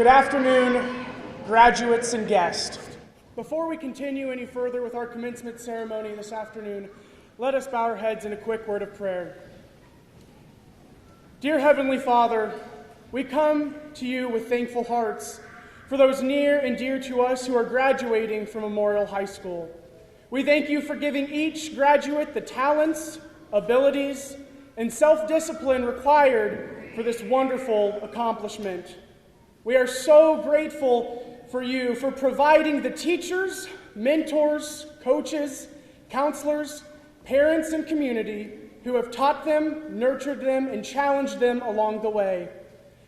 Good afternoon, graduates and guests. Before we continue any further with our commencement ceremony this afternoon, let us bow our heads in a quick word of prayer. Dear Heavenly Father, we come to you with thankful hearts for those near and dear to us who are graduating from Memorial High School. We thank you for giving each graduate the talents, abilities, and self-discipline required for this wonderful accomplishment. We are so grateful for you for providing the teachers, mentors, coaches, counselors, parents, and community who have taught them, nurtured them, and challenged them along the way.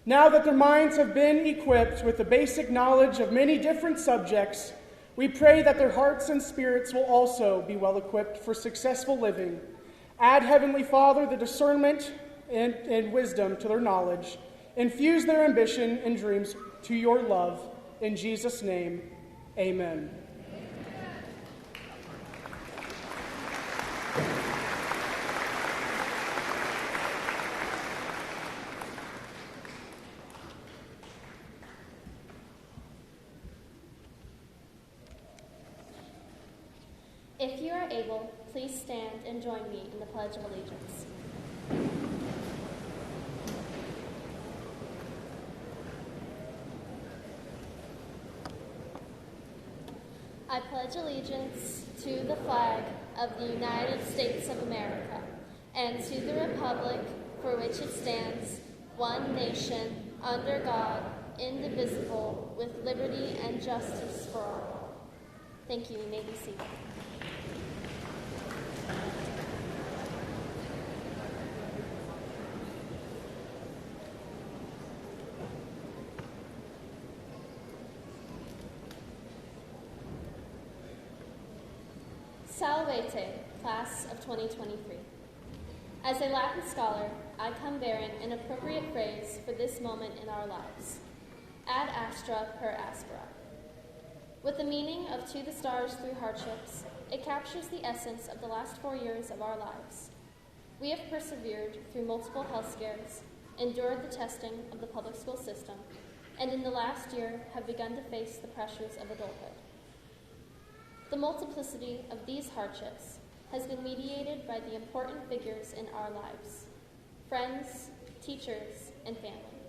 Now that their minds have been equipped with the basic knowledge of many different subjects, we pray that their hearts and spirits will also be well equipped for successful living. Add, Heavenly Father, the discernment and wisdom to their knowledge. Infuse their ambition and dreams to your love. In Jesus' name, amen. If you are able, please stand and join me in the Pledge of Allegiance. I pledge allegiance to the flag of the United States of America and to the republic for which it stands, one nation, under God, indivisible, with liberty and justice for all. Thank you. You may be seated. Salve, class of 2023. As a Latin scholar, I come bearing an appropriate phrase for this moment in our lives. Ad astra per aspera. With the meaning of to the stars through hardships, it captures the essence of the last 4 years of our lives. We have persevered through multiple health scares, endured the testing of the public school system, and in the last year have begun to face the pressures of adulthood. The multiplicity of these hardships has been mediated by the important figures in our lives: friends, teachers, and family.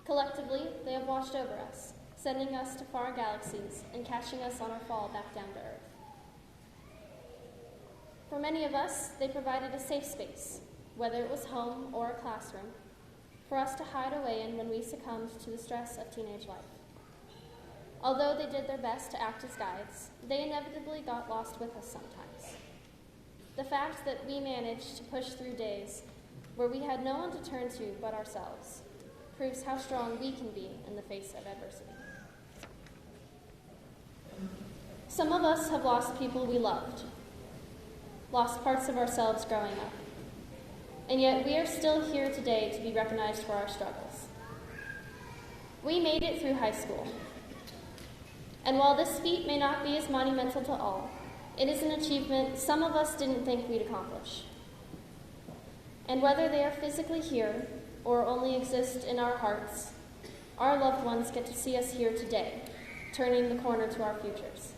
Collectively, they have watched over us, sending us to far galaxies and catching us on our fall back down to earth. For many of us, they provided a safe space, whether it was home or a classroom, for us to hide away in when we succumbed to the stress of teenage life. Although they did their best to act as guides, they inevitably got lost with us sometimes. The fact that we managed to push through days where we had no one to turn to but ourselves proves how strong we can be in the face of adversity. Some of us have lost people we loved, lost parts of ourselves growing up, and yet we are still here today to be recognized for our struggles. We made it through high school. And while this feat may not be as monumental to all, it is an achievement some of us didn't think we'd accomplish. And whether they are physically here or only exist in our hearts, our loved ones get to see us here today, turning the corner to our futures.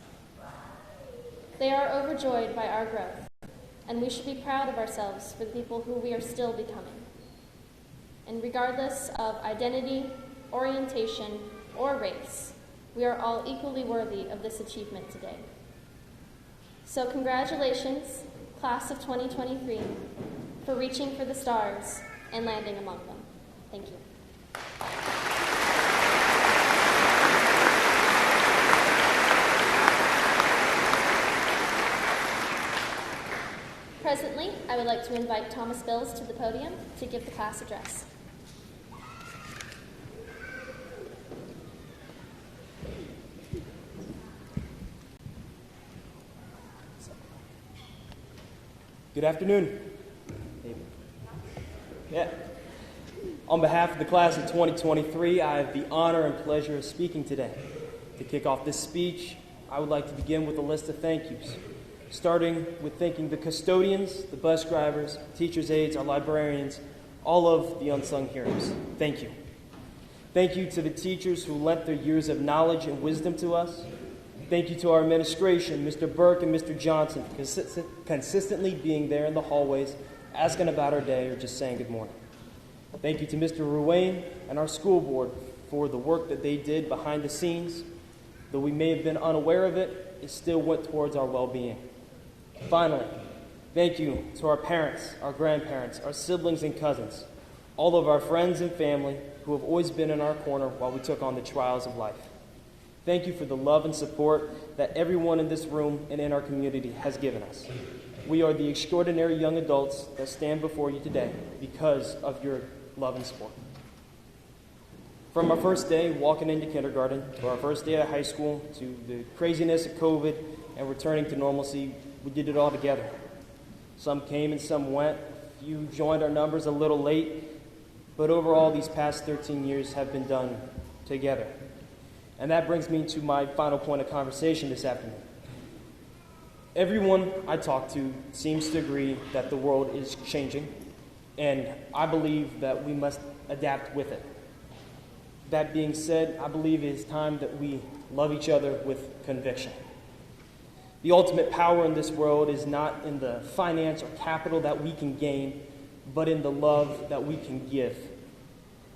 They are overjoyed by our growth, and we should be proud of ourselves for the people who we are still becoming. And regardless of identity, orientation, or race, we are all equally worthy of this achievement today. So congratulations, class of 2023, for reaching for the stars and landing among them. Thank you. Presently, I would like to invite Thomas Bills to the podium to give the class address. Good afternoon. On behalf of the class of 2023, I have the honor and pleasure of speaking today. To kick off this speech, I would like to begin with a list of thank yous, starting with thanking the custodians, the bus drivers, teachers' aides, our librarians, all of the unsung heroes. Thank you. Thank you to the teachers who lent their years of knowledge and wisdom to us. Thank you to our administration, Mr. Burke and Mr. Johnson, for consistently being there in the hallways, asking about our day or just saying good morning. Thank you to Mr. Ruane and our school board for the work that they did behind the scenes. Though we may have been unaware of it, it still went towards our well-being. Finally, thank you to our parents, our grandparents, our siblings and cousins, all of our friends and family who have always been in our corner while we took on the trials of life. Thank you for the love and support that everyone in this room and in our community has given us. We are the extraordinary young adults that stand before you today because of your love and support. From our first day walking into kindergarten, to our first day of high school, to the craziness of COVID and returning to normalcy, we did it all together. Some came and some went. A few joined our numbers a little late, but overall these past 13 years have been done together. And that brings me to my final point of conversation this afternoon. Everyone I talk to seems to agree that the world is changing, and I believe that we must adapt with it. That being said, I believe it is time that we love each other with conviction. The ultimate power in this world is not in the finance or capital that we can gain, but in the love that we can give.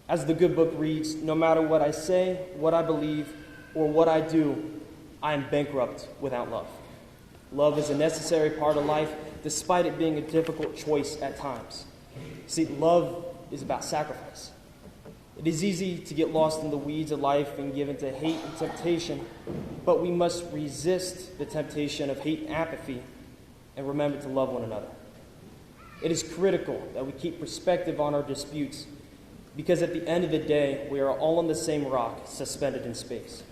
As the good book reads, no matter what I say, what I believe, or what I do, I am bankrupt without love. Love is a necessary part of life, despite it being a difficult choice at times. See, love is about sacrifice. It is easy to get lost in the weeds of life and give into hate and temptation, but we must resist the temptation of hate and apathy and remember to love one another. It is critical that we keep perspective on our disputes, because at the end of the day, we are all on the same rock, suspended in space.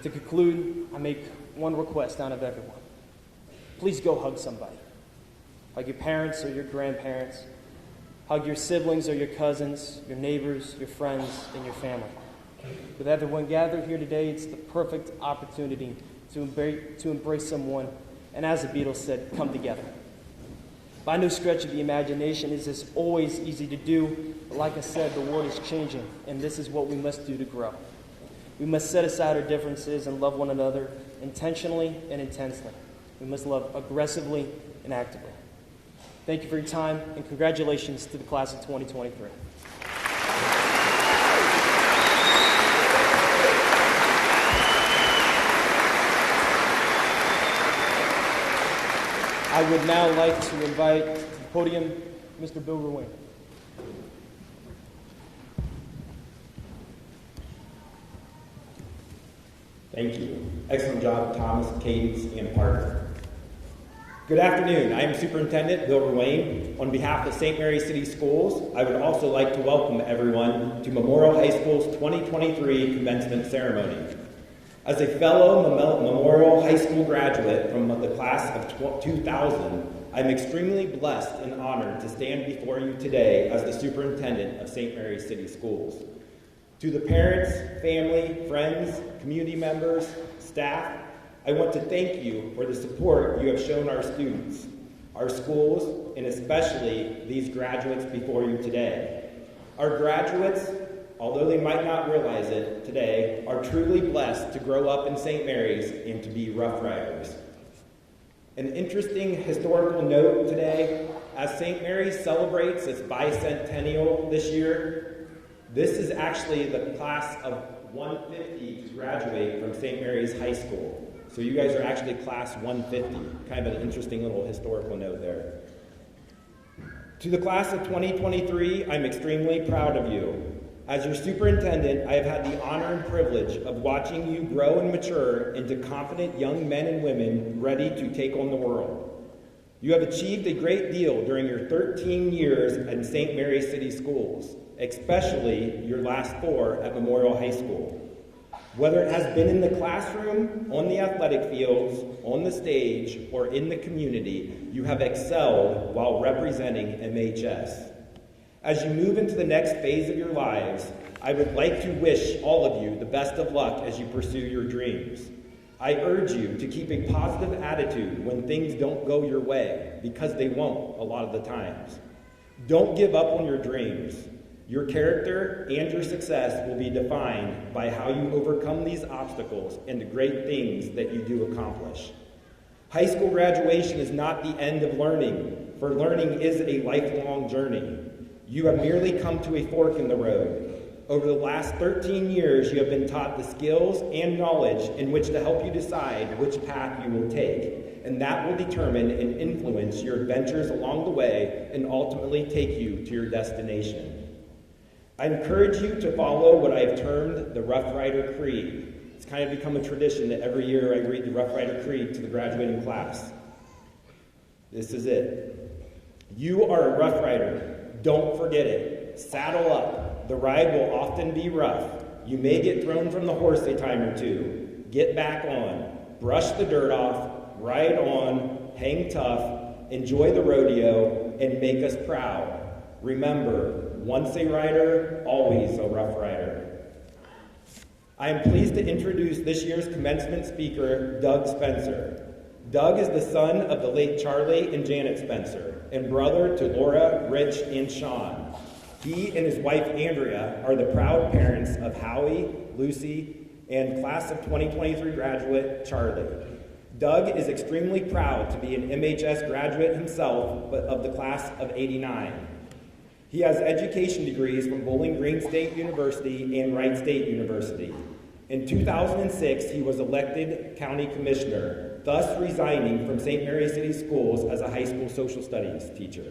To conclude, I make one request out of everyone. Please go hug somebody. Hug your parents or your grandparents. Hug your siblings or your cousins, your neighbors, your friends, and your family. With everyone gathered here today, it's the perfect opportunity to embrace someone, and as the Beatles said, come together. By no stretch of the imagination is this always easy to do, but like I said, the world is changing, and this is what we must do to grow. We must set aside our differences and love one another intentionally and intensely. We must love aggressively and actively. Thank you for your time, and congratulations to the class of 2023. I would now like to invite to the podium Mr. Bill Ruane. Thank you. Excellent job, Thomas, Cadence, and Parker. Good afternoon. I am Superintendent Bill Ruane. On behalf of St. Mary City Schools, I would also like to welcome everyone to Memorial High School's 2023 commencement ceremony. As a fellow Memorial High School graduate from the class of 2000, I'm extremely blessed and honored to stand before you today as the superintendent of St. Mary City Schools. To the parents, family, friends, community members, staff, I want to thank you for the support you have shown our students, our schools, and especially these graduates before you today. Our graduates, although they might not realize it today, are truly blessed to grow up in St. Mary's and to be Rough Riders. An interesting historical note today, as St. Mary's celebrates its bicentennial this year, this is actually the class of 150 to graduate from St. Mary's High School. So you guys are actually class 150. Kind of an interesting little historical note there. To the class of 2023, I'm extremely proud of you. As your superintendent, I have had the honor and privilege of watching you grow and mature into confident young men and women ready to take on the world. You have achieved a great deal during your 13 years in St. Mary City Schools, especially your last 4 at Memorial High School. Whether it has been in the classroom, on the athletic fields, on the stage, or in the community, you have excelled while representing MHS. As you move into the next phase of your lives, I would like to wish all of you the best of luck as you pursue your dreams. I urge you to keep a positive attitude when things don't go your way, because they won't a lot of the times. Don't give up on your dreams. Your character and your success will be defined by how you overcome these obstacles and the great things that you do accomplish. High school graduation is not the end of learning, for learning is a lifelong journey. You have merely come to a fork in the road. Over the last 13 years, you have been taught the skills and knowledge in which to help you decide which path you will take, and that will determine and influence your adventures along the way and ultimately take you to your destination. I encourage you to follow what I have termed the Rough Rider Creed. It's kind of become a tradition that every year I read the Rough Rider Creed to the graduating class. This is it. You are a Rough Rider. Don't forget it. Saddle up. The ride will often be rough. You may get thrown from the horse a time or two. Get back on. Brush the dirt off. Ride on. Hang tough. Enjoy the rodeo. And make us proud. Remember, once a rider, always a Rough Rider. I am pleased to introduce this year's commencement speaker, Doug Spencer. Doug is the son of the late Charlie and Janet Spencer, and brother to Laura, Rich, and Sean. He and his wife, Andrea, are the proud parents of Howie, Lucy, and class of 2023 graduate, Charlie. Doug is extremely proud to be an MHS graduate himself, but of the class of '89. He has education degrees from Bowling Green State University and Wright State University. In 2006, he was elected county commissioner, thus resigning from St. Mary City Schools as a high school social studies teacher.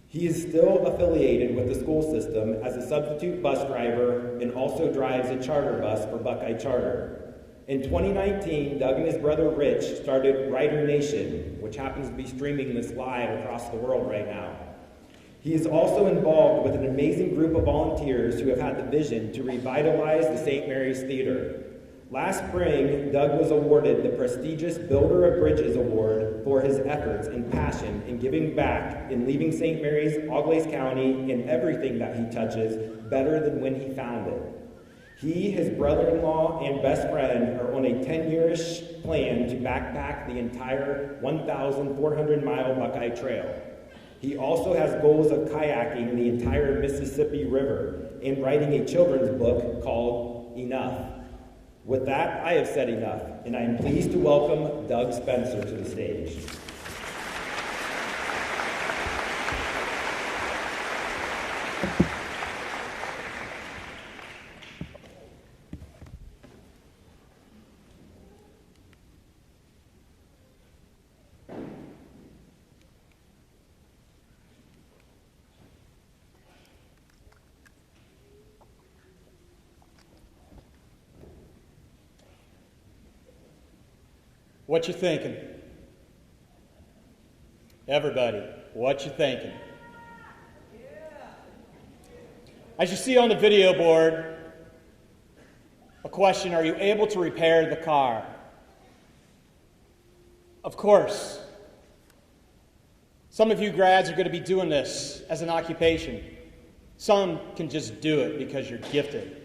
He is still affiliated with the school system as a substitute bus driver and also drives a charter bus for Buckeye Charter. In 2019, Doug and his brother Rich started Rider Nation, which happens to be streaming this live across the world right now. He is also involved with an amazing group of volunteers who have had the vision to revitalize the St. Mary's Theater. Last spring, Doug was awarded the prestigious Builder of Bridges Award for his efforts and passion in giving back in leaving St. Mary's, Auglaize County, and everything that he touches better than when he found it. He, his brother-in-law, and best friend are on a 10-year-ish plan to backpack the entire 1,400-mile Buckeye Trail. He also has goals of kayaking the entire Mississippi River and writing a children's book called Enough. With that, I have said enough, and I am pleased to welcome Doug Spencer to the stage. What you thinking? Everybody, what you thinking? As you see on the video board, a question, are you able to repair the car? Of course. Some of you grads are going to be doing this as an occupation. Some can just do it because you're gifted.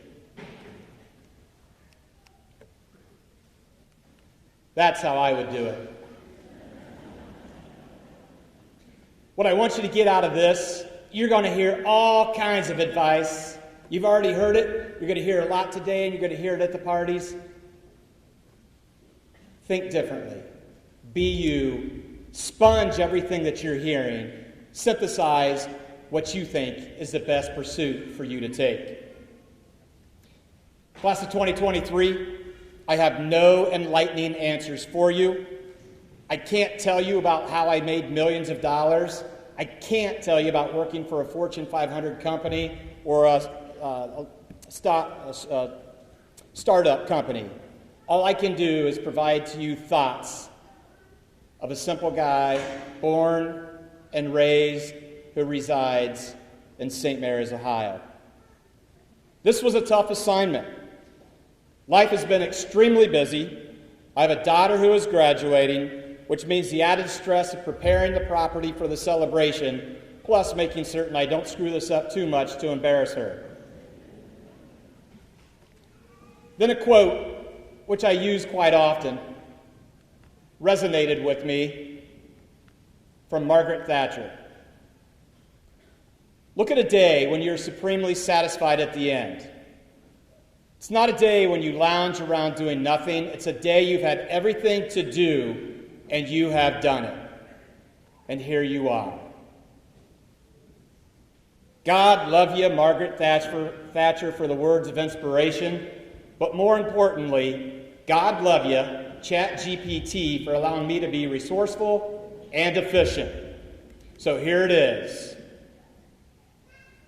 That's how I would do it. What I want you to get out of this, you're going to hear all kinds of advice. You've already heard it. You're going to hear a lot today, and you're going to hear it at the parties. Think differently. Be you. Sponge everything that you're hearing. Synthesize what you think is the best pursuit for you to take. Class of 2023, I have no enlightening answers for you. I can't tell you about how I made millions of dollars. I can't tell you about working for a Fortune 500 company or a startup company. All I can do is provide to you thoughts of a simple guy born and raised who resides in St. Mary's, Ohio. This was a tough assignment. Life has been extremely busy. I have a daughter who is graduating, which means the added stress of preparing the property for the celebration, plus making certain I don't screw this up too much to embarrass her. Then a quote, which I use quite often, resonated with me from Margaret Thatcher. Look at a day when you're supremely satisfied at the end. It's not a day when you lounge around doing nothing. It's a day you've had everything to do, and you have done it. And here you are. God love you, Margaret Thatcher, for the words of inspiration. But more importantly, God love you, ChatGPT, for allowing me to be resourceful and efficient. So here it is.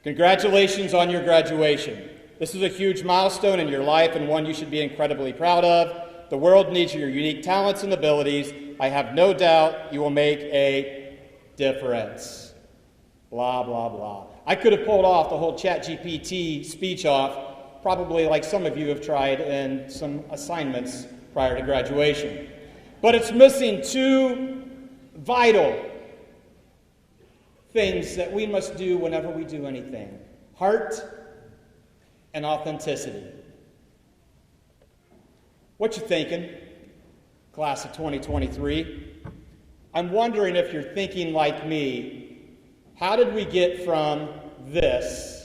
Congratulations on your graduation. This is a huge milestone in your life and one you should be incredibly proud of. The world needs your unique talents and abilities. I have no doubt you will make a difference. Blah, blah, blah. I could have pulled off the whole ChatGPT speech off, probably like some of you have tried in some assignments prior to graduation. But it's missing two vital things that we must do whenever we do anything: heart and authenticity. What you thinking, class of 2023? I'm wondering if you're thinking like me. How did we get from this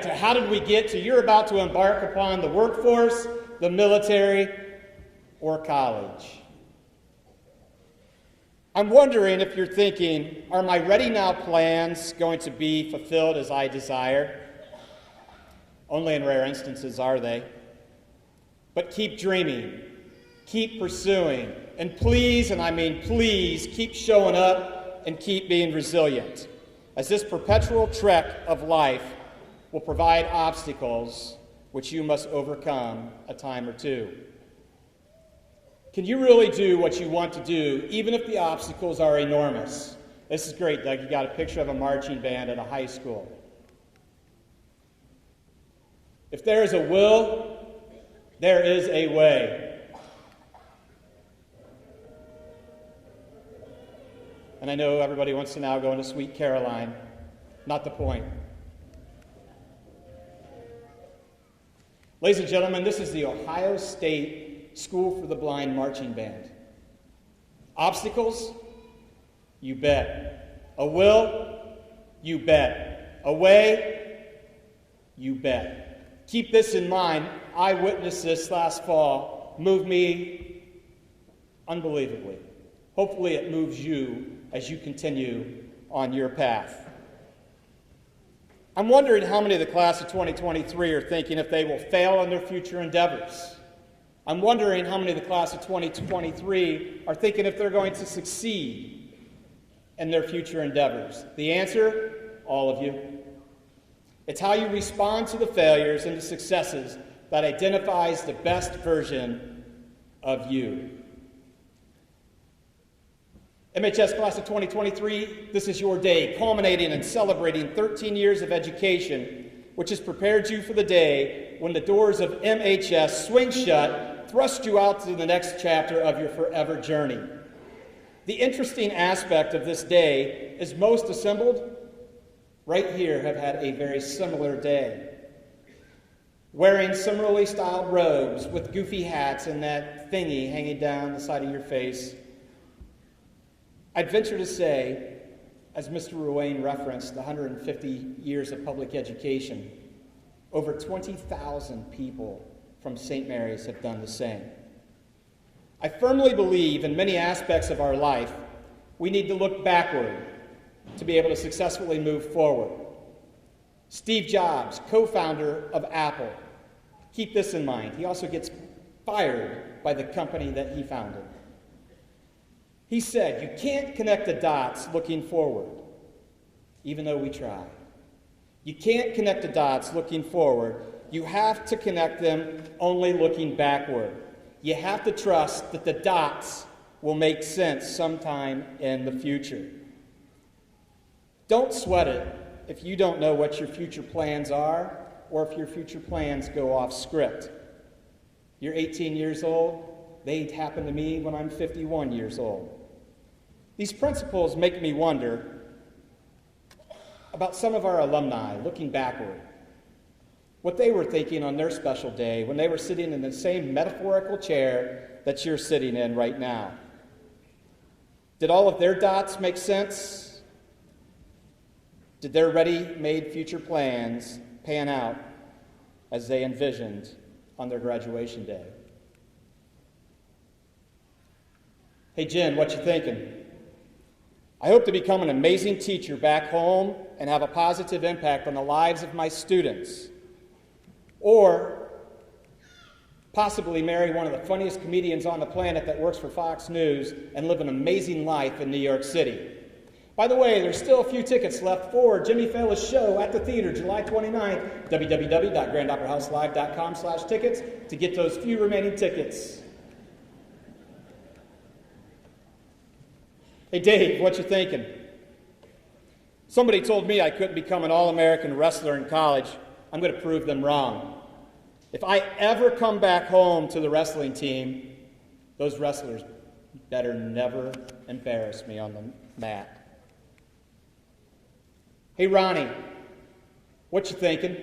to how did we get to you're about to embark upon the workforce, the military, or college? I'm wondering if you're thinking, are my Ready Now plans going to be fulfilled as I desire? Only in rare instances are they. But keep dreaming, keep pursuing, and please, and I mean please, keep showing up and keep being resilient, as this perpetual trek of life will provide obstacles which you must overcome a time or two. Can you really do what you want to do, even if the obstacles are enormous? This is great, Doug. You got a picture of a marching band at a high school. If there is a will, there is a way. And I know everybody wants to now go into Sweet Caroline. Not the point. Ladies and gentlemen, this is the Ohio State School for the Blind Marching Band. Obstacles? You bet. A will? You bet. A way? You bet. Keep this in mind. I witnessed this last fall. Moved me unbelievably. Hopefully it moves you as you continue on your path. I'm wondering how many of the class of 2023 are thinking if they will fail in their future endeavors. I'm wondering how many of the class of 2023 are thinking if they're going to succeed in their future endeavors. The answer, all of you. It's how you respond to the failures and the successes that identifies the best version of you. MHS class of 2023, this is your day, culminating and celebrating 13 years of education, which has prepared you for the day when the doors of MHS swing shut, thrust you out to the next chapter of your forever journey. The interesting aspect of this day is most assembled right here have had a very similar day. Wearing similarly styled robes with goofy hats and that thingy hanging down the side of your face. I'd venture to say, as Mr. Ruane referenced, the 150 years of public education, over 20,000 people from St. Mary's have done the same. I firmly believe in many aspects of our life, we need to look backward to be able to successfully move forward. Steve Jobs, co-founder of Apple, keep this in mind. He also gets fired by the company that he founded. He said, you can't connect the dots looking forward, even though we try. You can't connect the dots looking forward. You have to connect them only looking backward. You have to trust that the dots will make sense sometime in the future. Don't sweat it if you don't know what your future plans are or if your future plans go off script. You're 18 years old. They happened to me when I'm 51 years old. These principles make me wonder about some of our alumni looking backward, what they were thinking on their special day when they were sitting in the same metaphorical chair that you're sitting in right now. Did all of their dots make sense? Did their ready-made future plans pan out as they envisioned on their graduation day? Hey, Jen, what you thinking? I hope to become an amazing teacher back home and have a positive impact on the lives of my students. Or possibly marry one of the funniest comedians on the planet that works for Fox News and live an amazing life in New York City. By the way, there's still a few tickets left for Jimmy Fallon's show at the theater July 29th, www.grandoperahouselive.com/tickets to get those few remaining tickets. Hey, Dave, what you thinking? Somebody told me I couldn't become an All-American wrestler in college. I'm going to prove them wrong. If I ever come back home to the wrestling team, those wrestlers better never embarrass me on the mat. Hey, Ronnie, what you thinking?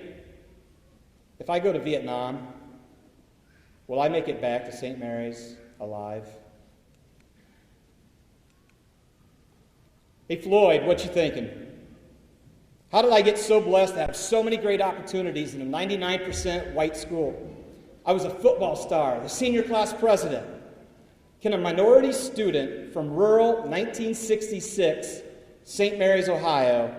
If I go to Vietnam, will I make it back to St. Mary's alive? Hey, Floyd, what you thinking? How did I get so blessed to have so many great opportunities in a 99% white school? I was a football star, the senior class president. Can a minority student from rural 1966 St. Mary's, Ohio,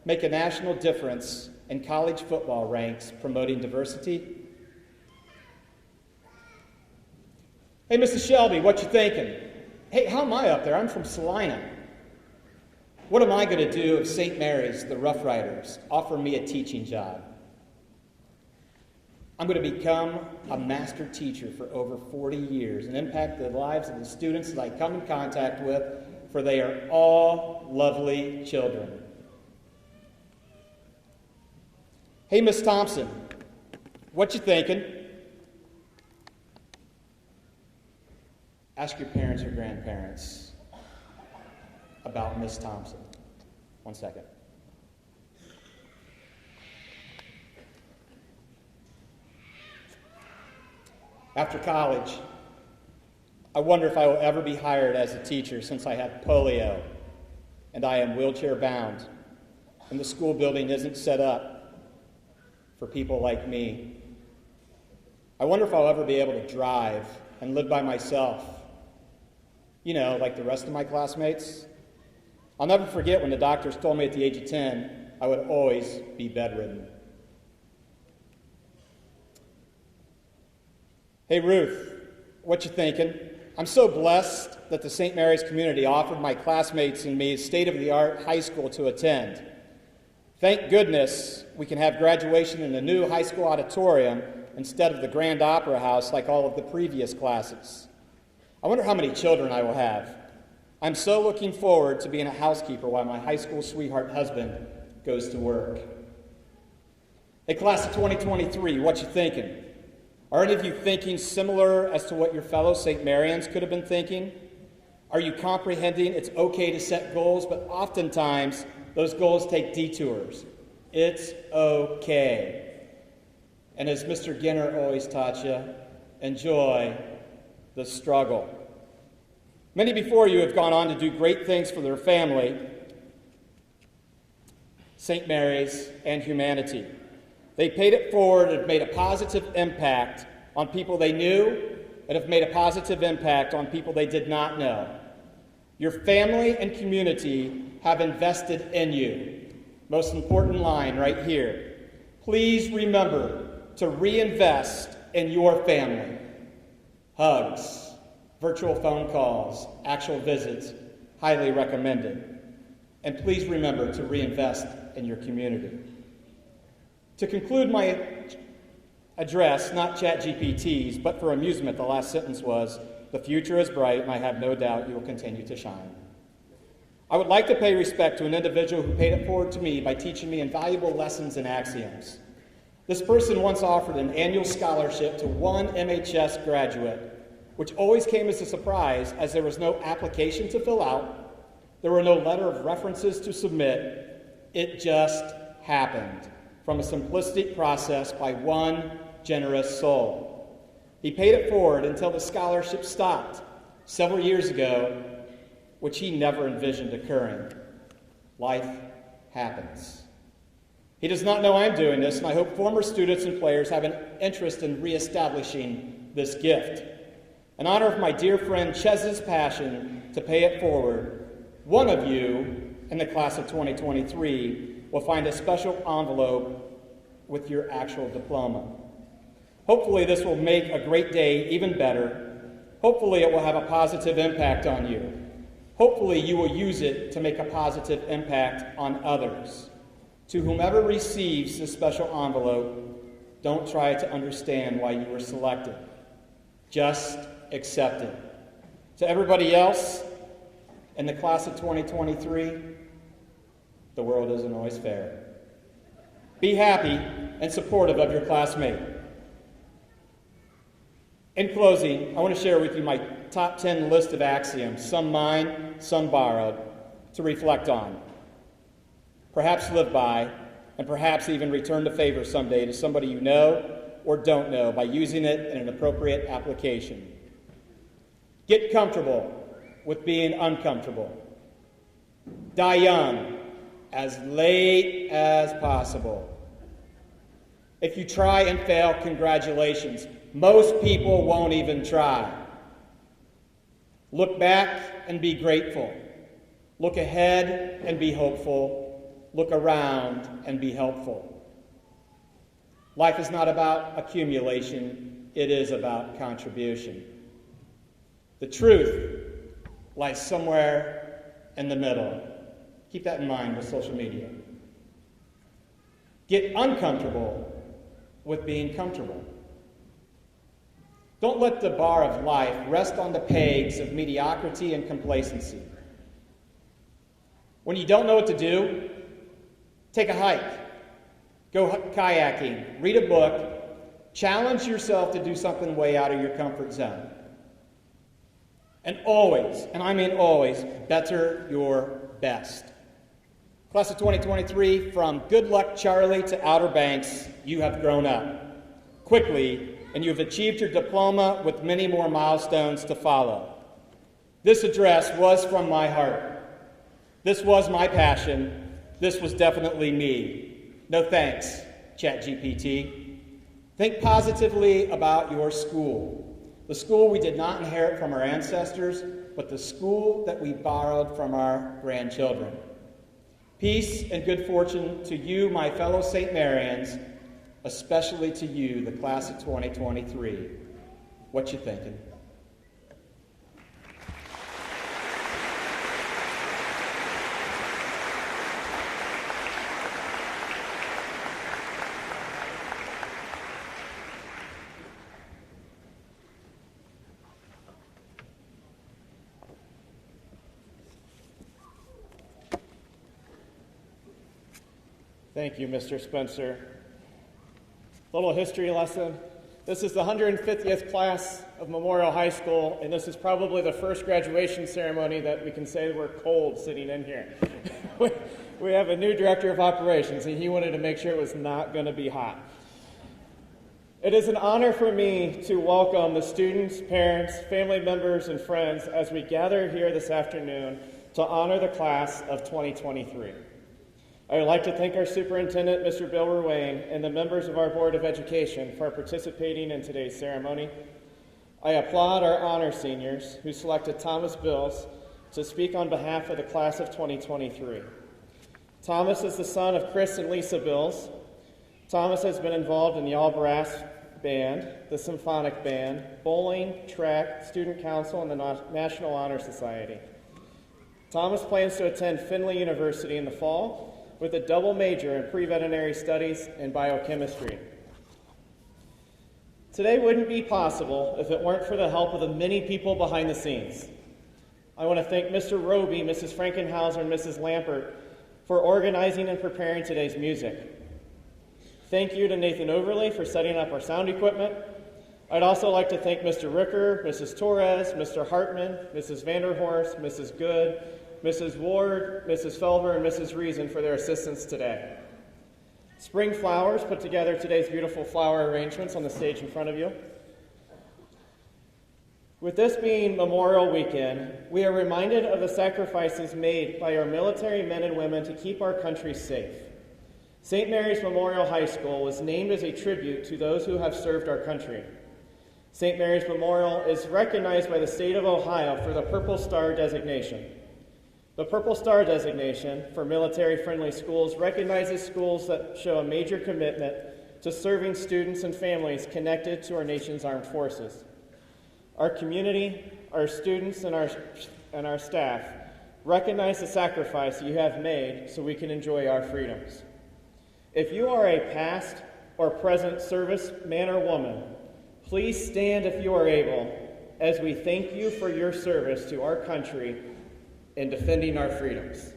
make a national difference in college football ranks promoting diversity? Hey, Mrs. Shelby, what you thinking? Hey, how am I up there? I'm from Salina. What am I going to do if St. Mary's, the Rough Riders, offer me a teaching job? I'm going to become a master teacher for over 40 years and impact the lives of the students that I come in contact with, for they are all lovely children. Hey, Miss Thompson, what you thinking? Ask your parents or grandparents about Miss Thompson. 1 second. After college, I wonder if I will ever be hired as a teacher, since I have polio and I am wheelchair bound and the school building isn't set up for people like me. I wonder if I'll ever be able to drive and live by myself, you know, like the rest of my classmates. I'll never forget when the doctors told me at the age of 10 I would always be bedridden. Hey, Ruth, what you thinking? I'm so blessed that the St. Mary's community offered my classmates and me a state-of-the-art high school to attend. Thank goodness we can have graduation in the new high school auditorium instead of the Grand Opera House like all of the previous classes. I wonder how many children I will have. I'm so looking forward to being a housekeeper while my high school sweetheart husband goes to work. Hey, class of 2023, what you thinking? Are any of you thinking similar as to what your fellow St. Marians could have been thinking? Are you comprehending it's okay to set goals, but oftentimes those goals take detours? It's okay. And as Mr. Ginner always taught you, enjoy the struggle. Many before you have gone on to do great things for their family, St. Mary's, and humanity. They paid it forward and have made a positive impact on people they knew and have made a positive impact on people they did not know. Your family and community have invested in you. Most important line right here. Please remember to reinvest in your family. Hugs, virtual phone calls, actual visits, highly recommended. And please remember to reinvest in your community. To conclude my address, not ChatGPT's, but for amusement, the last sentence was, "The future is bright, and I have no doubt you will continue to shine." I would like to pay respect to an individual who paid it forward to me by teaching me invaluable lessons and axioms. This person once offered an annual scholarship to one MHS graduate, which always came as a surprise as there was no application to fill out, There were no letter of references to submit. It just happened from a simplistic process by one generous soul. He paid it forward until the scholarship stopped several years ago, which he never envisioned occurring. Life happens. He does not know I'm doing this, and I hope former students and players have an interest in reestablishing this gift. In honor of my dear friend Chez's passion to pay it forward, one of you in the class of 2023 will find a special envelope with your actual diploma. Hopefully this will make a great day even better. Hopefully it will have a positive impact on you. Hopefully you will use it to make a positive impact on others. To whomever receives this special envelope, don't try to understand why you were selected. Just accept it. To everybody else in the class of 2023, the world isn't always fair. Be happy and supportive of your classmate. In closing, I want to share with you my top 10 list of axioms, some mine, some borrowed, to reflect on. Perhaps live by, and perhaps even return the favor someday to somebody you know or don't know by using it in an appropriate application. Get comfortable with being uncomfortable. Die young, as late as possible. If you try and fail, congratulations. Most people won't even try. Look back and be grateful. Look ahead and be hopeful. Look around and be helpful. Life is not about accumulation, it is about contribution. The truth lies somewhere in the middle. Keep that in mind with social media. Get uncomfortable with being comfortable. Don't let the bar of life rest on the pegs of mediocrity and complacency. When you don't know what to do, take a hike, go kayaking, read a book, challenge yourself to do something way out of your comfort zone. And always, and I mean always, better your best. Class of 2023, from Good Luck Charlie to Outer Banks, you have grown up quickly, and you have achieved your diploma with many more milestones to follow. This address was from my heart. This was my passion. This was definitely me. No thanks, ChatGPT. Think positively about your school. The school we did not inherit from our ancestors, but the school that we borrowed from our grandchildren. Peace and good fortune to you, my fellow St. Marians, especially to you, the class of 2023. What you thinking? Thank you, Mr. Spencer. Little history lesson. This is the 150th class of Memorial High School, and this is probably the first graduation ceremony that we can say we're cold sitting in here. We have a new director of operations, and he wanted to make sure it was not going to be hot. It is an honor for me to welcome the students, parents, family members, and friends as we gather here this afternoon to honor the class of 2023. I would like to thank our superintendent, Mr. Bill Ruane, and the members of our Board of Education for participating in today's ceremony. I applaud our honor seniors who selected Thomas Bills to speak on behalf of the class of 2023. Thomas is the son of Chris and Lisa Bills. Thomas has been involved in the all-brass band, the symphonic band, bowling, track, student council, and the National Honor Society. Thomas plans to attend Findlay University in the fall with a double major in pre-veterinary studies and biochemistry. Today wouldn't be possible if it weren't for the help of the many people behind the scenes. I want to thank Mr. Roby, Mrs. Frankenhauser, and Mrs. Lampert for organizing and preparing today's music. Thank you to Nathan Overley for setting up our sound equipment. I'd also like to thank Mr. Ricker, Mrs. Torres, Mr. Hartman, Mrs. Vanderhorst, Mrs. Good, Mrs. Ward, Mrs. Felver, and Mrs. Reason for their assistance today. Spring Flowers put together today's beautiful flower arrangements on the stage in front of you. With this being Memorial Weekend, we are reminded of the sacrifices made by our military men and women to keep our country safe. St. Mary's Memorial High School was named as a tribute to those who have served our country. St. Mary's Memorial is recognized by the state of Ohio for the Purple Star designation. The Purple Star designation for military-friendly schools recognizes schools that show a major commitment to serving students and families connected to our nation's armed forces. Our community, our students, and our staff recognize the sacrifice you have made so we can enjoy our freedoms. If you are a past or present service man or woman, please stand if you are able as we thank you for your service to our country in defending our freedoms.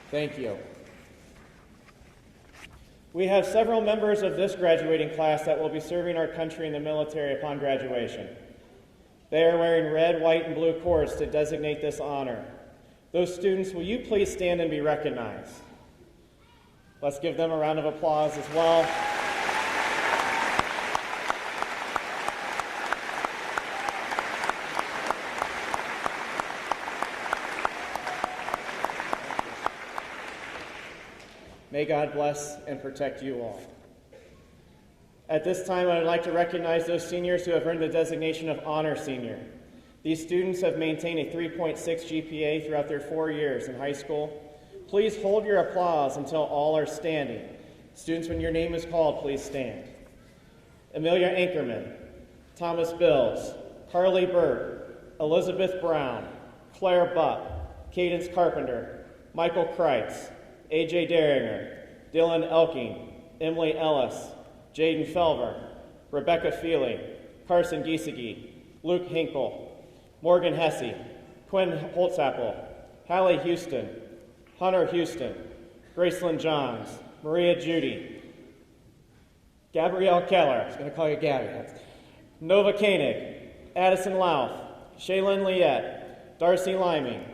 Thank you. We have several members of this graduating class that will be serving our country in the military upon graduation. They are wearing red, white, and blue cords to designate this honor. Those students, will you please stand and be recognized? Let's give them a round of applause as well. May God bless and protect you all. At this time, I would like to recognize those seniors who have earned the designation of Honor Senior. These students have maintained a 3.6 GPA throughout their 4 years in high school. Please hold your applause until all are standing. Students, when your name is called, please stand. Amelia Ankerman, Thomas Bills, Carly Burt, Elizabeth Brown, Claire Buck, Cadence Carpenter, Michael Kreitz, A.J. Deringer, Dylan Elking, Emily Ellis, Jaden Felver, Rebecca Feely, Carson Giesecke, Luke Hinkle, Morgan Hesse, Quinn Holtzapple, Hallie Houston, Hunter Houston, Gracelyn Johns, Maria Judy, Gabrielle Keller, I was going to call you Gabby, Nova Koenig, Addison Louth, Shaylin Liette, Darcy Liming,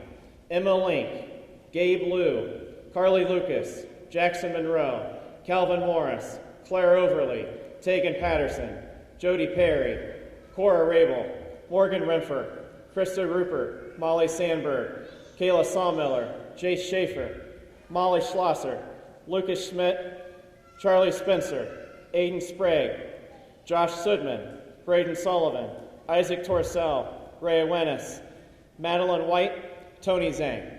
Emma Link, Gabe Liu, Carly Lucas, Jackson Monroe, Calvin Morris, Claire Overly, Tegan Patterson, Jody Perry, Cora Rabel, Morgan Renfer, Krista Rupert, Molly Sandberg, Kayla Sawmiller, Jace Schaefer, Molly Schlosser, Lucas Schmidt, Charlie Spencer, Aiden Sprague, Josh Sudman, Braden Sullivan, Isaac Torcell, Ray Awenis, Madeline White, Tony Zhang.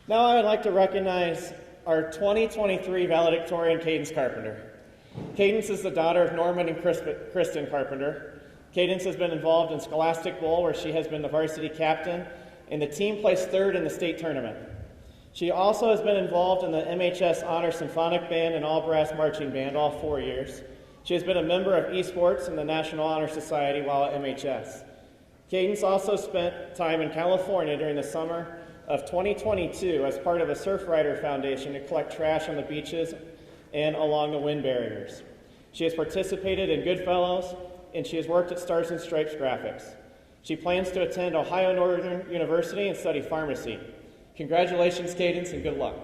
Now I would like to recognize our 2023 valedictorian, Cadence Carpenter. Cadence is the daughter of Norman and Kristen Carpenter. Cadence has been involved in Scholastic Bowl, where she has been the varsity captain, and the team placed third in the state tournament. She also has been involved in the MHS Honor Symphonic Band and All-Brass Marching Band all 4 years. She has been a member of esports and the National Honor Society while at MHS. Cadence also spent time in California during the summer of 2022 as part of a Surf Rider Foundation to collect trash on the beaches and along the wind barriers. She has participated in Goodfellows, and she has worked at Stars and Stripes Graphics. She plans to attend Ohio Northern University and study pharmacy. Congratulations, Cadence, and good luck.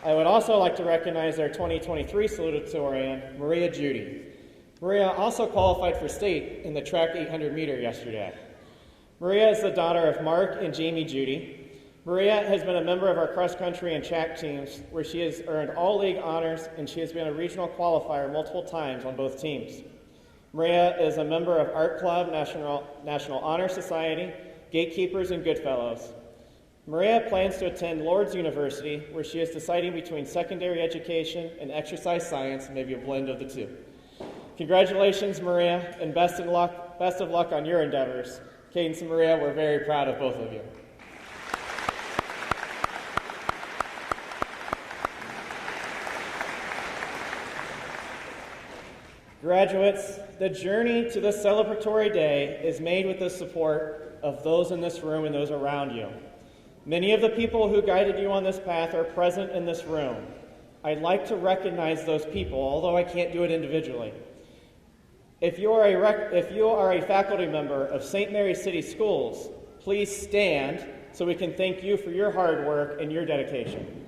I would also like to recognize our 2023 salutatorian, Maria Judy. Maria also qualified for state in the track 800 meter yesterday. Maria is the daughter of Mark and Jamie Judy. Maria has been a member of our cross-country and track teams, where she has earned all-league honors, and she has been a regional qualifier multiple times on both teams. Maria is a member of Art Club, National Honor Society, Gatekeepers, and Goodfellows. Maria plans to attend Lourdes University, where she is deciding between secondary education and exercise science, maybe a blend of the two. Congratulations, Maria, and best of luck on your endeavors. Cadence and Maria, we're very proud of both of you. Graduates, the journey to this celebratory day is made with the support of those in this room and those around you. Many of the people who guided you on this path are present in this room. I'd like to recognize those people, although I can't do it individually. If you are a faculty member of St. Mary's City Schools, please stand so we can thank you for your hard work and your dedication.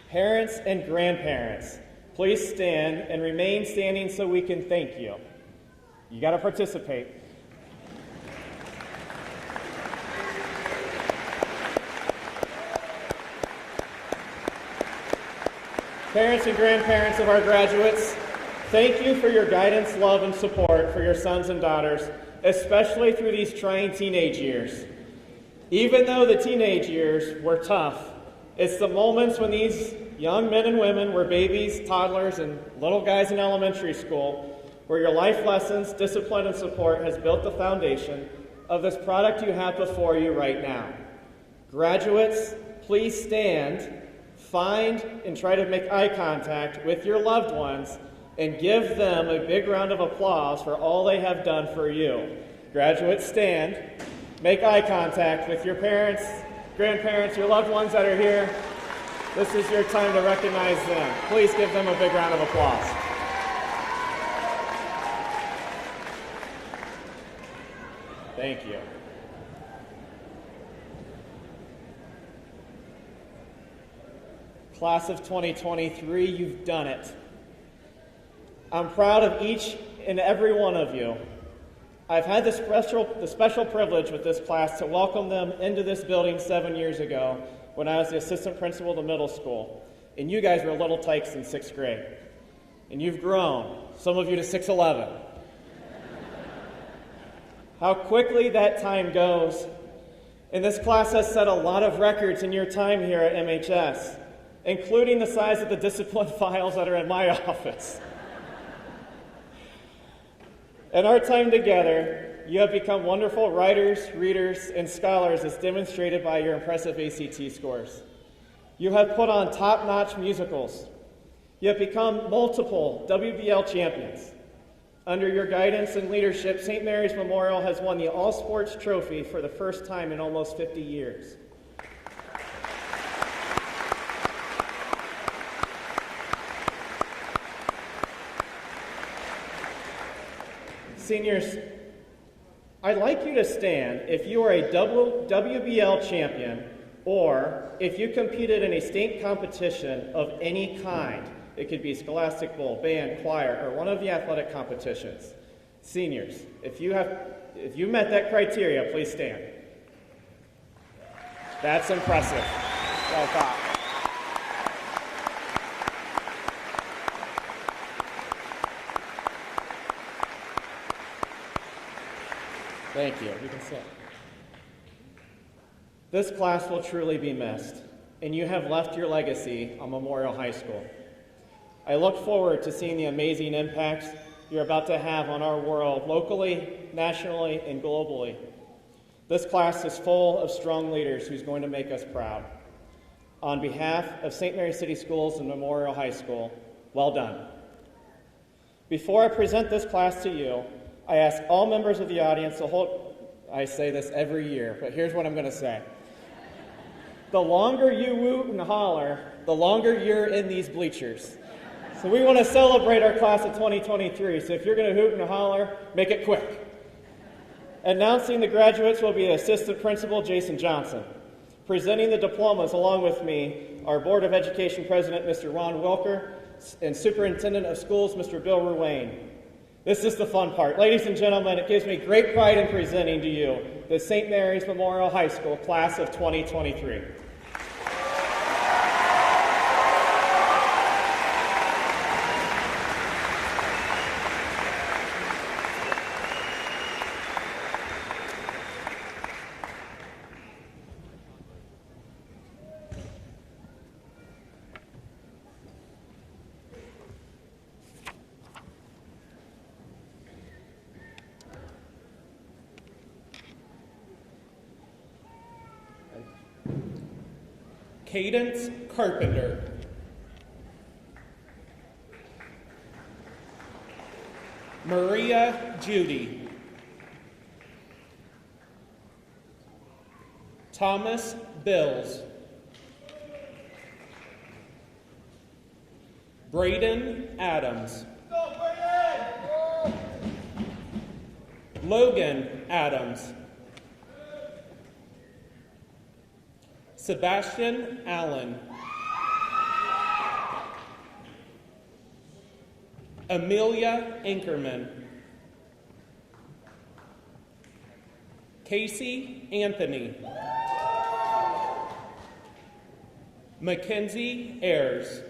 Parents and grandparents, please stand and remain standing so we can thank you. You got to participate. Parents and grandparents of our graduates, thank you for your guidance, love, and support for your sons and daughters, especially through these trying teenage years. Even though the teenage years were tough, it's the moments when these young men and women were babies, toddlers, and little guys in elementary school, where your life lessons, discipline, and support has built the foundation of this product you have before you right now. Graduates, please stand, find and try to make eye contact with your loved ones, and give them a big round of applause for all they have done for you. Graduates, stand, make eye contact with your parents, grandparents, your loved ones that are here. This is your time to recognize them. Please give them a big round of applause. Thank you. Class of 2023, you've done it. I'm proud of each and every one of you. I've had the special privilege with this class to welcome them into this building 7 years ago when I was the assistant principal of the middle school. And you guys were little tykes in 6th grade. And you've grown, some of you to 6'11". How quickly that time goes. And this class has set a lot of records in your time here at MHS, including the size of the discipline files that are in my office. In our time together, you have become wonderful writers, readers, and scholars as demonstrated by your impressive ACT scores. You have put on top-notch musicals. You have become multiple WBL champions. Under your guidance and leadership, St. Mary's Memorial has won the All-Sports Trophy for the first time in almost 50 years. Seniors, I'd like you to stand if you are a WBL champion or if you competed in a state competition of any kind. It could be Scholastic Bowl, band, choir, or one of the athletic competitions. Seniors, if you met that criteria, please stand. That's impressive. Well thought. Thank you. You can sit. This class will truly be missed, and you have left your legacy on Memorial High School. I look forward to seeing the amazing impacts you're about to have on our world, locally, nationally, and globally. This class is full of strong leaders who's going to make us proud. On behalf of St. Mary's City Schools and Memorial High School, well done. Before I present this class to you, I ask all members of the audience to hold, I say this every year, but here's what I'm going to say. The longer you woot and holler, the longer you're in these bleachers. So we want to celebrate our class of 2023, so if you're going to hoot and holler, make it quick. Announcing the graduates will be Assistant Principal Jason Johnson. Presenting the diplomas along with me, our Board of Education President, Mr. Ron Wilker, and Superintendent of Schools, Mr. Bill Ruane. This is the fun part. Ladies and gentlemen, it gives me great pride in presenting to you the St. Mary's Memorial High School Class of 2023. Cadence Carpenter. Maria Judy. Thomas Bills. Braden Adams. Logan Adams. Sebastian Allen. Amelia Ankerman. Casey Anthony. Mackenzie Ayers.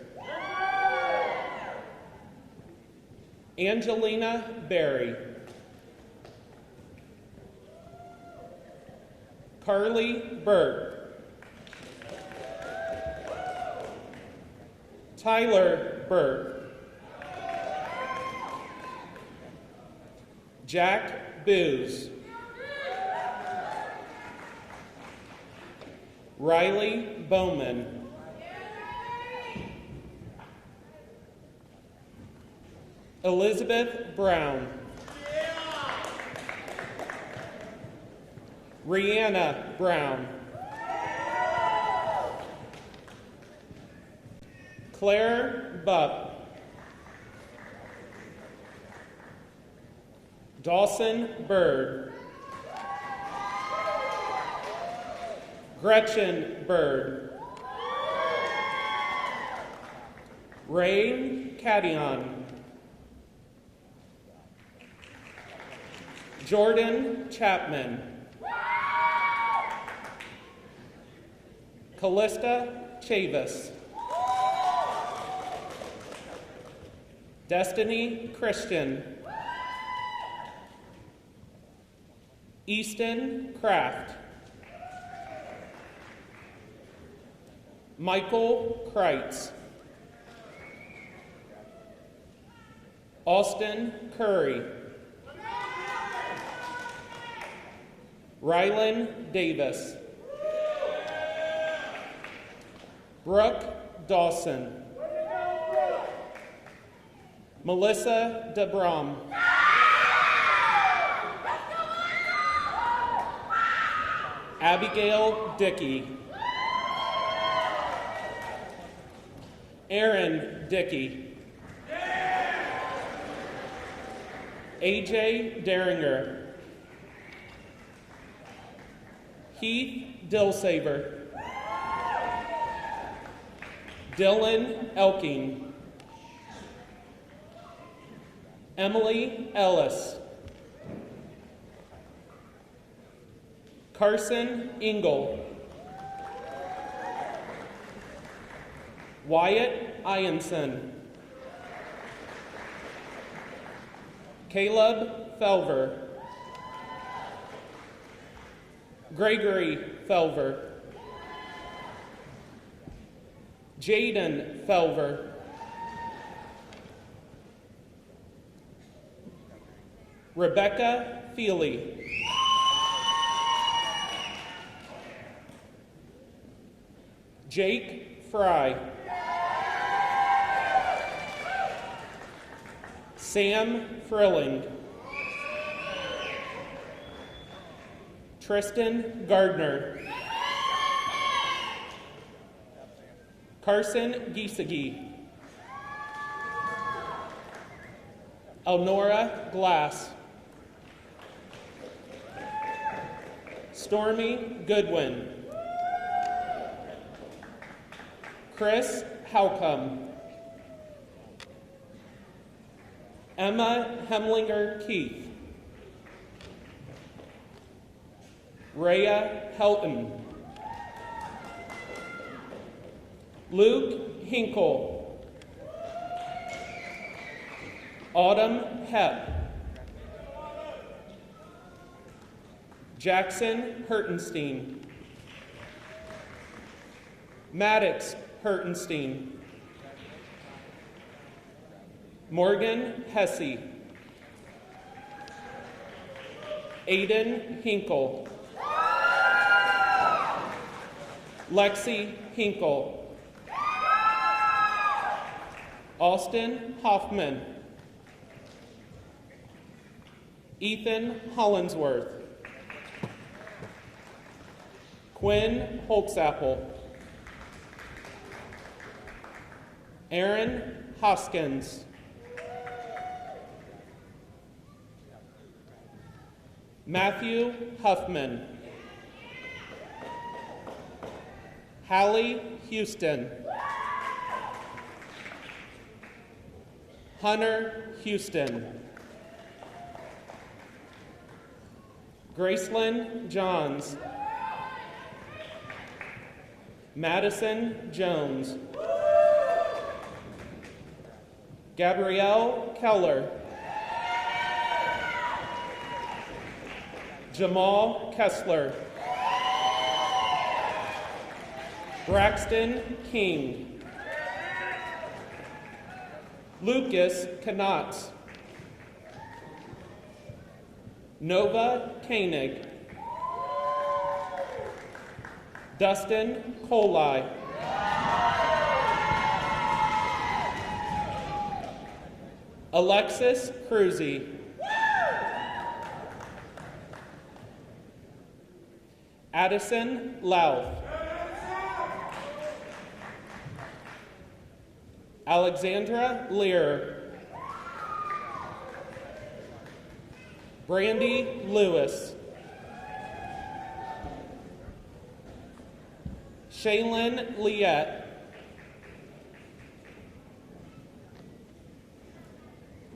Angelina Berry. Carly Burke. Tyler Burke. Jack Booz. Riley Bowman. Elizabeth Brown. Rihanna Brown. Claire Buck. Dawson Bird. Gretchen Bird. Rain Cadion. Jordan Chapman. Callista Chavis. Destiny Christian. Easton Kraft. Michael Kreitz. Austin Curry. Rylan Davis. Brooke Dawson. Melissa DeBrom. Abigail Dickey. Aaron Dickey. AJ Deringer. Heath Dillsaver. Dylan Elking. Emily Ellis. Carson Engel. Wyatt Ianson. Caleb Felver. Gregory Felver. Jaden Felver. Rebecca Feely. Jake Fry. Sam Frilling. Tristan Gardner. Carson Giesecke. Elnora Glass. Stormy Goodwin. Chris Howcom. Emma Hemlinger Keith. Rhea Helton. Luke Hinkle. Autumn Hepp. Jackson Hertenstein. Maddox Hertenstein. Morgan Hesse. Aiden Hinkle. Lexi Hinkle. Austin Hoffman. Ethan Hollinsworth. Quinn Holtzapple. Aaron Hoskins. Matthew Huffman. Hallie Houston. Hunter Houston. Gracelyn Johns. Madison Jones. Gabrielle Keller. Jamal Kessler. Braxton King. Lucas Knotts. Nova Koenig. Dustin Coley. Alexis Cruzy. Addison Louth. Alexandra Lear. Brandy Lewis. Shaylin Liette.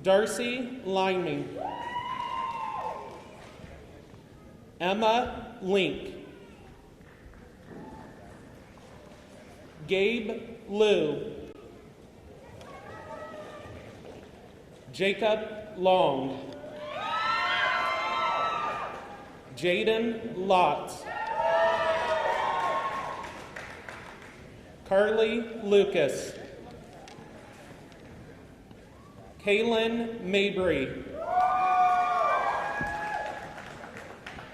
Darcy Liming. Emma Link. Gabe Liu. Jacob Long. Jaden Lott. Carly Lucas. Kaylin Mabry.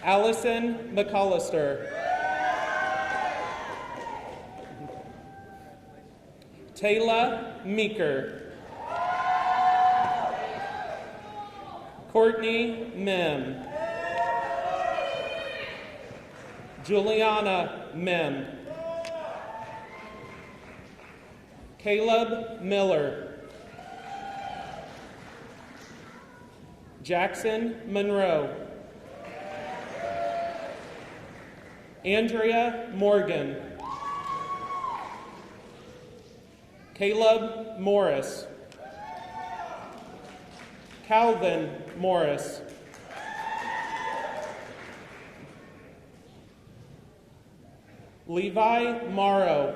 Allison McAllister. Taylor Meeker. Courtney Mem. Juliana Mem. Caleb Miller. Jackson Monroe. Andrea Morgan. Caleb Morris. Calvin Morris. Levi Morrow.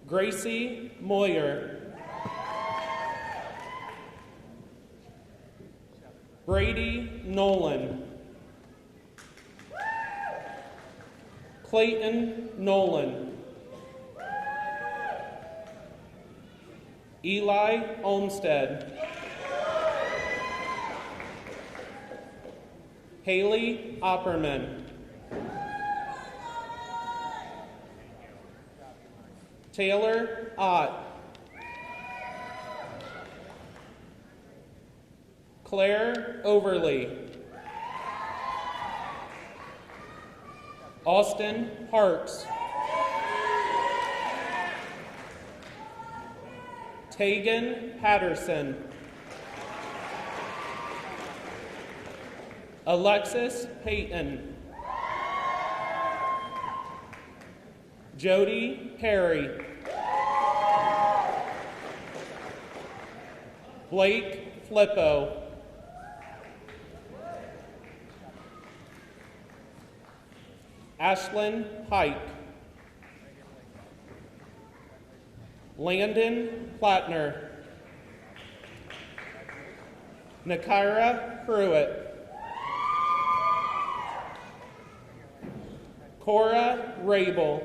Gracie Moyer. Brady Nolan. Clayton Nolan. Eli Olmstead. Haley Opperman. Taylor Ott. Claire Overly. Austin Parks. Tegan Patterson. Alexis Payton. Jody Perry. Blake Flippo. Ashlyn Pike. Landon Plattner. Nakira Pruitt. Cora Rabel.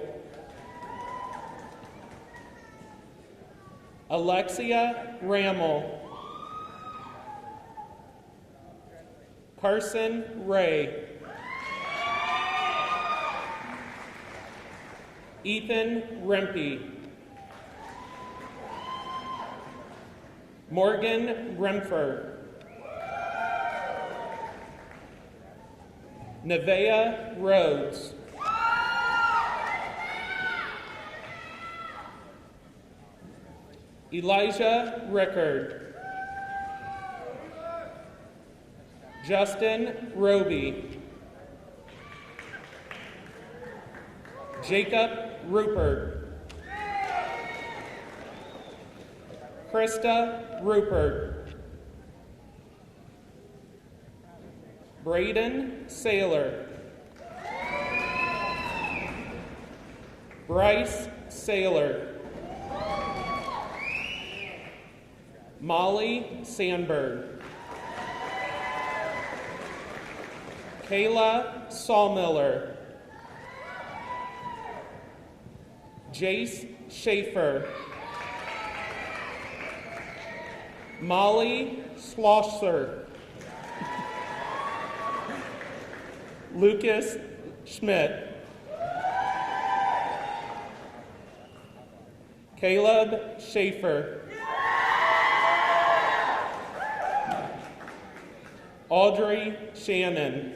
Alexia Rammel. Carson Ray. Ethan Rempe. Morgan Remfer. Nevaeh Rhodes. Elijah Rickard. Justin Roby. Jacob Rupert. Krista Rupert. Braden Saylor. Bryce Saylor. Molly Sandberg. Kayla Sawmiller. Jace Schaefer. Molly Schlosser. Lucas Schmidt. Caleb Schaefer. Audrey Shannon.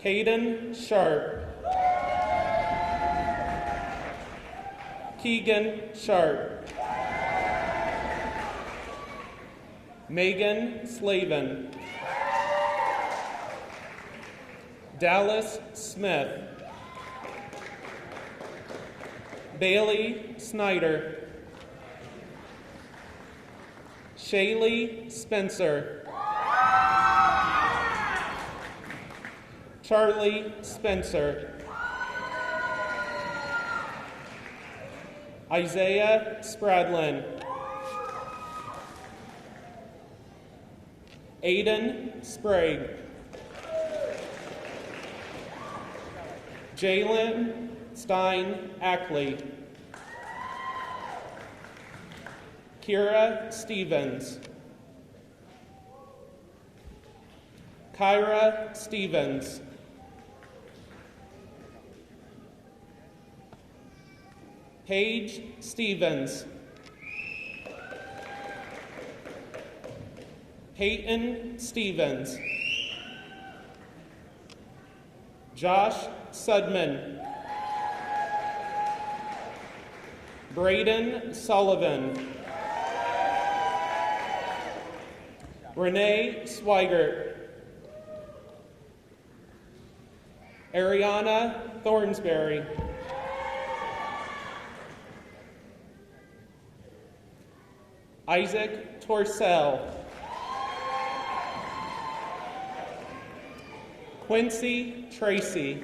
Caden Sharp. Keegan Sharp. Megan Slavin. Dallas Smith. Bailey Snyder. Shaylee Spencer. Charlie Spencer. Isaiah Spradlin. Aiden Sprague. Jalen Stein Ackley. Kira Stevens. Kyra Stevens. Paige Stevens. Peyton Stevens. Josh Sudman. Braden Sullivan. Renee Swigert. Ariana Thornsberry. Isaac Torcell. Quincy Tracy.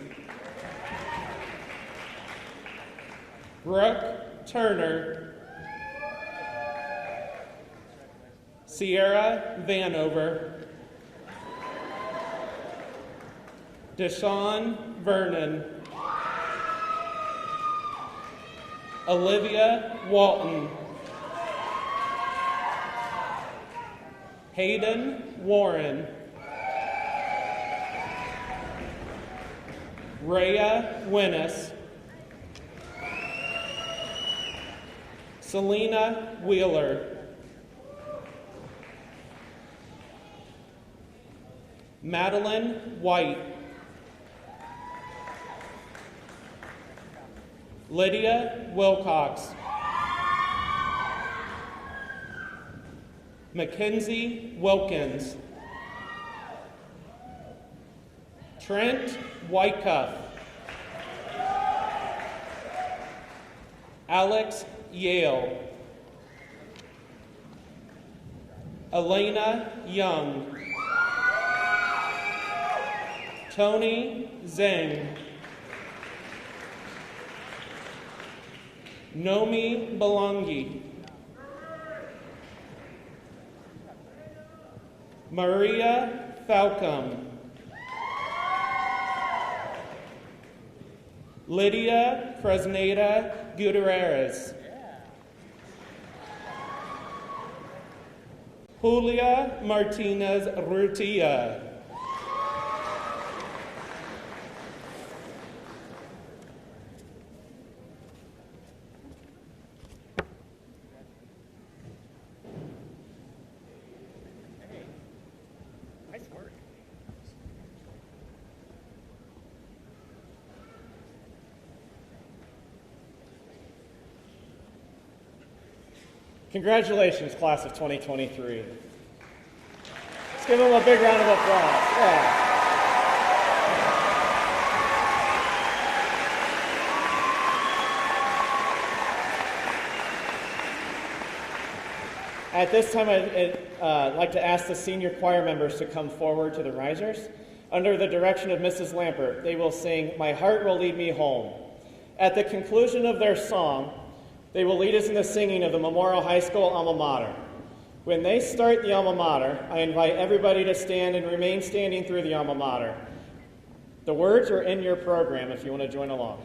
Brooke Turner. Sierra Vanover. Deshaun Vernon. Olivia Walton. Hayden Warren. Rhea Winnis. Selena Wheeler. Madeline White. Lydia Wilcox. Mackenzie Wilkins. Trent Wycuff. Alex Yale. Elena Young. Tony Zhang. Nomi Belangi. Maria Falcom. Lydia Fresneda Gutierrez. Julia Martinez Rutia. Congratulations, class of 2023. Let's give them a big round of applause. Yeah. At this time, I'd like to ask the senior choir members to come forward to the risers. Under the direction of Mrs. Lampert, they will sing, "My Heart Will Lead Me Home." At the conclusion of their song, they will lead us in the singing of the Memorial High School alma mater. When they start the alma mater, I invite everybody to stand and remain standing through the alma mater. The words are in your program if you want to join along.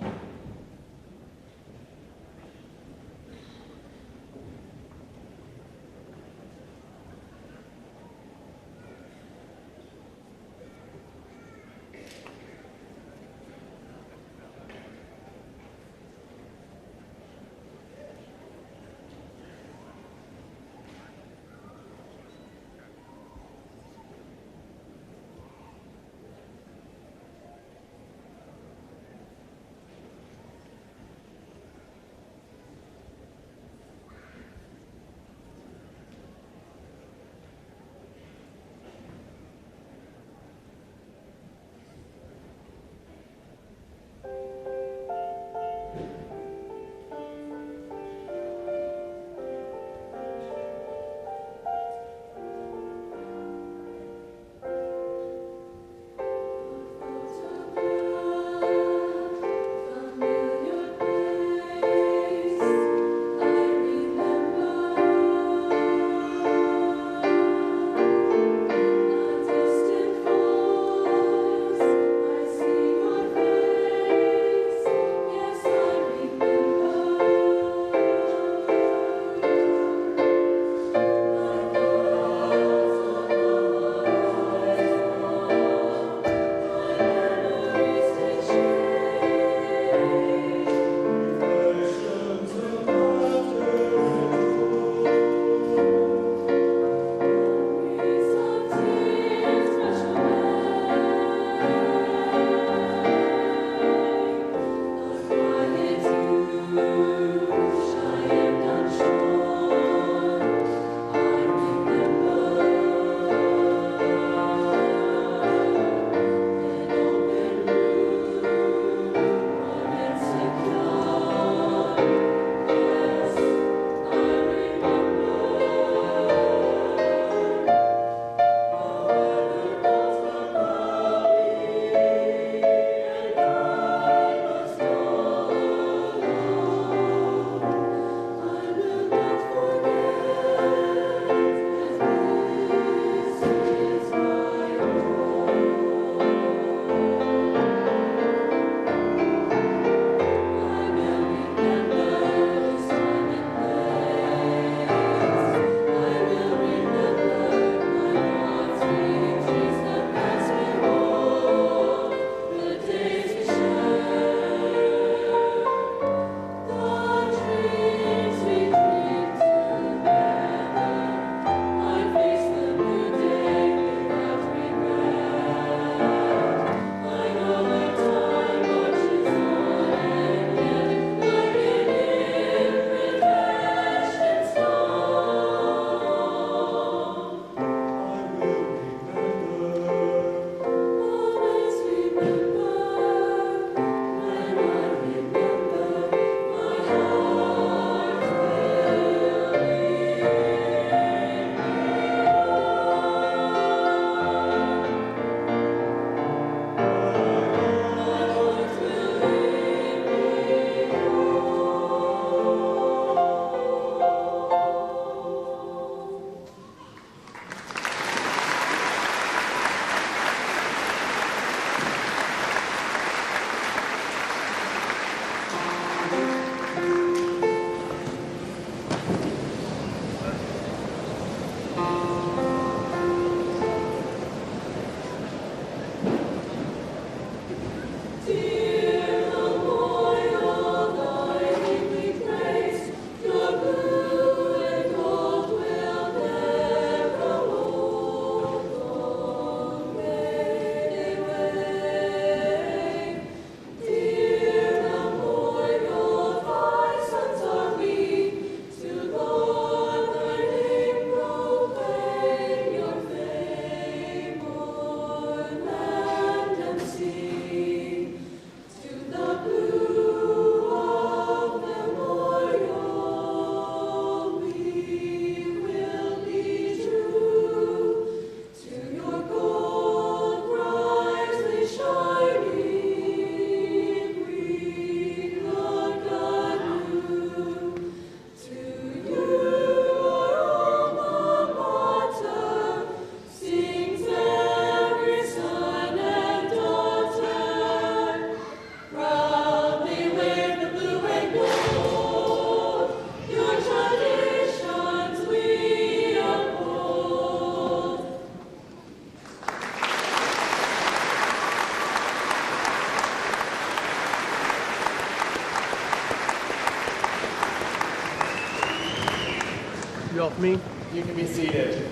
of me. You can be seated.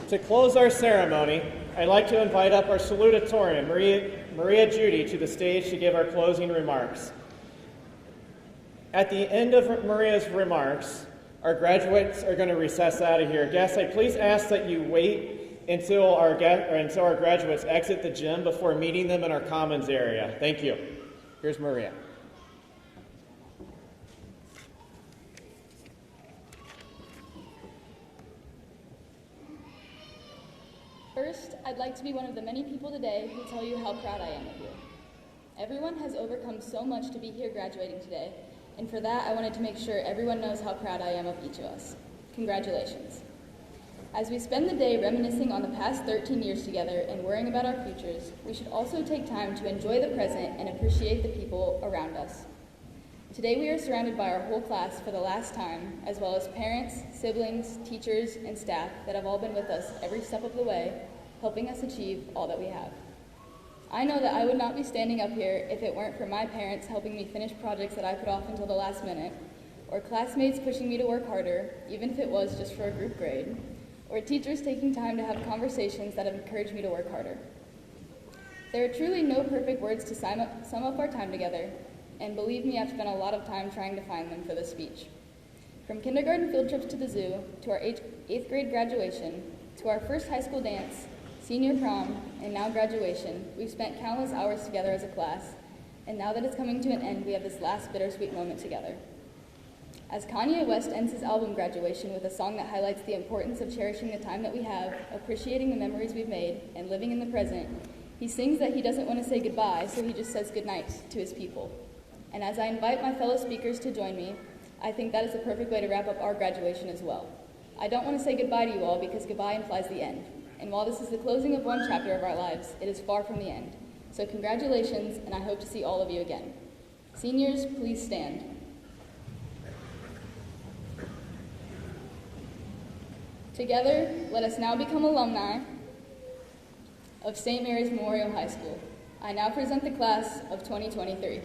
To close our ceremony, I'd like to invite up our salutatorian, Maria Judy, to the stage to give our closing remarks. At the end of Maria's remarks, our graduates are going to recess out of here. Guests, I please ask that you wait until our graduates exit the gym before meeting them in our commons area. Thank you. Here's Maria. First, I'd like to be one of the many people today who tell you how proud I am of you. Everyone has overcome so much to be here graduating today, and for that I wanted to make sure everyone knows how proud I am of each of us. Congratulations. As we spend the day reminiscing on the past 13 years together and worrying about our futures, we should also take time to enjoy the present and appreciate the people around us. Today we are surrounded by our whole class for the last time, as well as parents, siblings, teachers, and staff that have all been with us every step of the way, helping us achieve all that we have. I know that I would not be standing up here if it weren't for my parents helping me finish projects that I put off until the last minute, or classmates pushing me to work harder, even if it was just for a group grade, or teachers taking time to have conversations that have encouraged me to work harder. There are truly no perfect words to sum up our time together, and believe me, I've spent a lot of time trying to find them for this speech. From kindergarten field trips to the zoo, to our 8th grade graduation, to our first high school dance, senior prom, and now graduation, we've spent countless hours together as a class, and now that it's coming to an end, we have this last bittersweet moment together. As Kanye West ends his album Graduation with a song that highlights the importance of cherishing the time that we have, appreciating the memories we've made, and living in the present, he sings that he doesn't want to say goodbye, so he just says goodnight to his people. And as I invite my fellow speakers to join me, I think that is the perfect way to wrap up our graduation as well. I don't want to say goodbye to you all because goodbye implies the end. And while this is the closing of one chapter of our lives, it is far from the end. So congratulations, and I hope to see all of you again. Seniors, please stand. Together, let us now become alumni of St. Mary's Memorial High School. I now present the class of 2023.